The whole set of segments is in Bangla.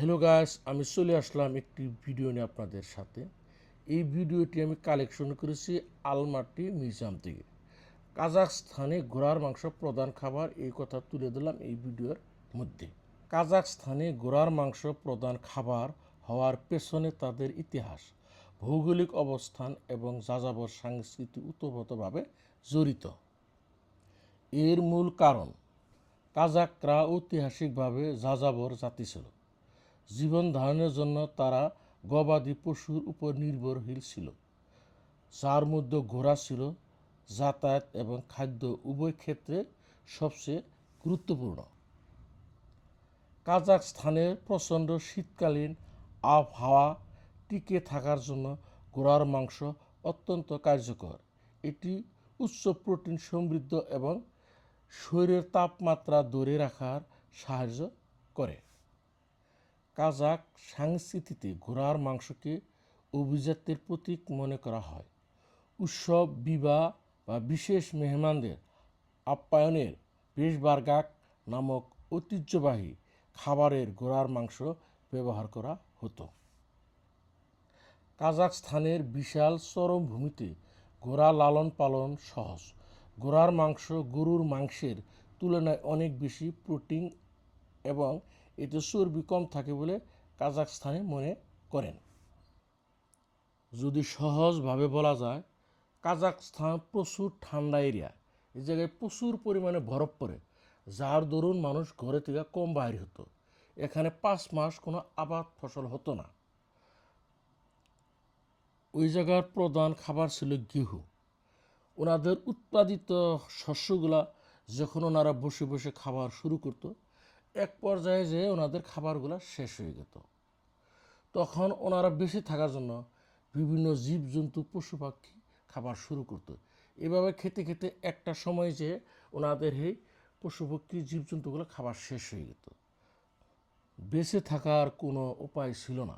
হ্যালো গাইস, আমি চলে আসলাম একটি ভিডিও নিয়ে আপনাদের সাথে। এই ভিডিওটি আমি কালেকশন করেছি আলমাটি মিউজিয়াম থেকে। কাজাখস্তানে ঘোড়ার মাংস প্রধান খাবার, এই কথা তুলে দিলাম এই ভিডিওর মধ্যে। কাজাখস্তানে ঘোড়ার মাংস প্রধান খাবার হওয়ার পেছনে তাদের ইতিহাস, ভৌগোলিক অবস্থান এবং যাযাবর সংস্কৃতি ওতপ্রোতভাবে জড়িত। এর মূল কারণ, কাজাকরা ঐতিহাসিকভাবে যাযাবর জাতি ছিল। জীবন ধারণের জন্য তারা গবাদি পশুর উপর নির্ভরশীল ছিল, যার মধ্যে ঘোড়া ছিল যাতায়াত এবং খাদ্য উভয় ক্ষেত্রে সবচেয়ে গুরুত্বপূর্ণ। কাজাখস্তানের প্রচণ্ড শীতকালীন আবহাওয়া টিকে থাকার জন্য ঘোড়ার মাংস অত্যন্ত কার্যকর। এটি উচ্চ প্রোটিন সমৃদ্ধ এবং শরীরের তাপমাত্রা ধরে রাখার সাহায্য করে। কাজাক সংস্কৃতিতে ঘোড়ার মাংসকে অভিজাত্যের প্রতীক মনে করা হয়। উৎসব, বিবাহ বা বিশেষ মেহমানদের আপ্যায়নের পেশবার্গাক নামক ঐতিহ্যবাহী খাবারের ঘোড়ার মাংস ব্যবহার করা হতো। কাজাখস্তানের বিশাল চরমভূমিতে ঘোড়া লালন পালন সহজ। ঘোড়ার মাংস গরুর মাংসের তুলনায় অনেক বেশি প্রোটিন এবং এতে চর্বি কম থাকে বলে কাজাখস্তানে মনে করেন। যদি সহজভাবে বলা যায়, কাজাখস্তান প্রচুর ঠান্ডা এরিয়া। এই জায়গায় প্রচুর পরিমাণে বরফ পড়ে, যার দরুন মানুষ ঘরে থেকে কম বাইর হতো। এখানে 5 মাস কোনো আবাদ ফসল হতো না। ওই জায়গার প্রধান খাবার ছিল গেহু। ওনাদের উৎপাদিত শস্যগুলা যখন ওনারা বসে বসে খাবার শুরু করতো, এক পর্যায়ে যেয়ে ওনাদের খাবারগুলো শেষ হয়ে যেত। তখন ওনারা বেঁচে থাকার জন্য বিভিন্ন জীবজন্তু পশু পাখি খাবার শুরু করতো। এভাবে খেতে খেতে একটা সময় যে ওনাদের এই পশু পাখি জীবজন্তুগুলো খাবার শেষ হয়ে যেত। বেঁচে থাকার কোনো উপায় ছিল না।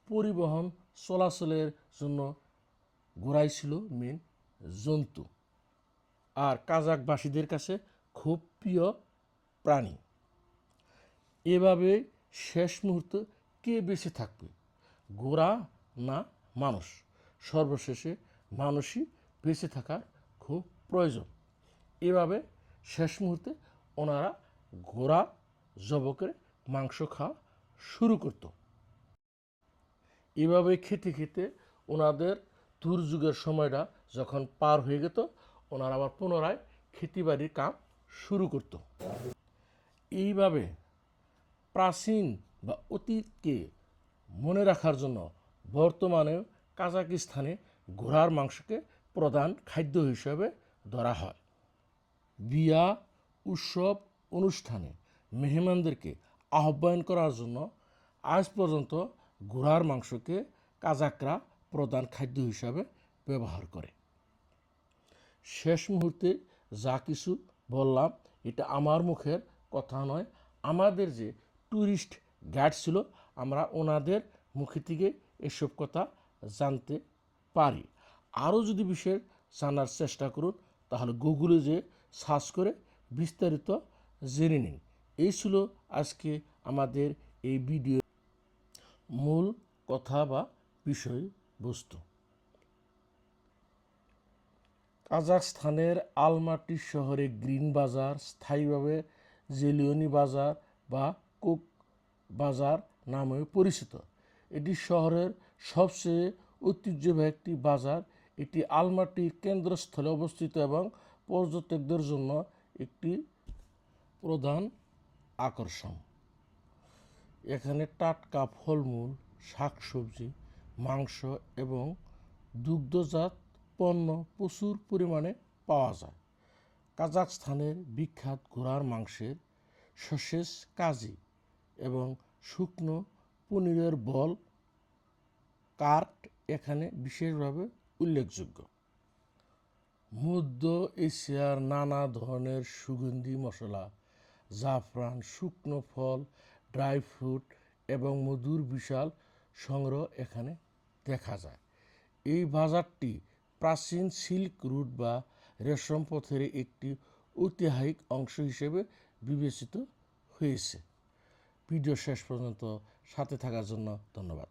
পরিবহন চলাচলের জন্য ঘোড়াই ছিল মেন জন্তু, আর কাজাকবাসীদের কাছে খুব প্রিয় প্রাণী। এভাবে শেষ মুহূর্তে কে বেঁচে থাকবে, ঘোড়া না মানুষ? সর্বশেষে মানুষই বেঁচে থাকার খুব প্রয়োজন। এভাবে শেষ মুহূর্তে ওনারা ঘোড়া জবাই করে মাংস খাওয়া শুরু করত। এভাবে খেতে খেতে ওনাদের দুর্যোগের সময়টা যখন পার হয়ে যেত, ওনারা আবার পুনরায় খেতিবাড়ির কাজ শুরু করত। এইভাবে প্রাচীন বা অতীতকে মনে রাখার জন্য বর্তমানে কাজাকিস্তানে ঘোড়ার মাংসকে প্রধান খাদ্য হিসেবে ধরা হয়। বিয়া, উৎসব, অনুষ্ঠানে মেহমানদেরকে আহ্বান করার জন্য আজ পর্যন্ত ঘোড়ার মাংসকে কাজাকরা প্রধান খাদ্য হিসাবে ব্যবহার করে। শেষ মুহূর্তে যা কিছু বললাম, এটা আমার মুখের কথা নয়, আমাদের যে ট্যুরিস্ট গাইড ছিল, আমরা ওনাদের মুখে থেকে এসব কথা জানতে পারি। আরও যদি বিষয় জানার চেষ্টা করুন, তাহলে গুগলে যে সার্চ করে বিস্তারিত জেনে নিন। এই ছিল আজকে আমাদের এই ভিডিও মূল কথা বা বিষয়বস্তু। কাজাখস্তানের আলমাটি শহরে গ্রিন বাজার, স্থায়ীভাবে জেলিয়নি বাজার বা কোক বাজার নামে পরিচিত। এটি শহরের সবচেয়ে ঐতিহ্যবাহী একটি বাজার। এটি আলমাটির কেন্দ্রস্থলে অবস্থিত এবং পর্যটকদের জন্য একটি প্রধান আকর্ষণ। এখানে টাটকা ফলমূল, শাকসবজি, মাংস এবং দুগ্ধজাত পণ্য প্রচুর পরিমাণে পাওয়া যায়। কাজাখস্তানের বিখ্যাত ঘোড়ার মাংসের সসেজ কাজি এবং শুকনো পনিরের বল কার্ট এখানে বিশেষভাবে উল্লেখযোগ্য। মধ্য এশিয়ার নানা ধরনের সুগন্ধি মশলা, জাফরান, শুকনো ফল, ড্রাই ফ্রুট এবং মধুর বিশাল সংগ্রহ এখানে দেখা যায়। এই বাজারটি প্রাচীন সিল্ক রুট বা রেশম পথের একটি ঐতিহাসিক অংশ হিসেবে বিবেচিত হয়েছে। ভিডিও শেষ পর্যন্ত সাথে থাকার জন্য ধন্যবাদ।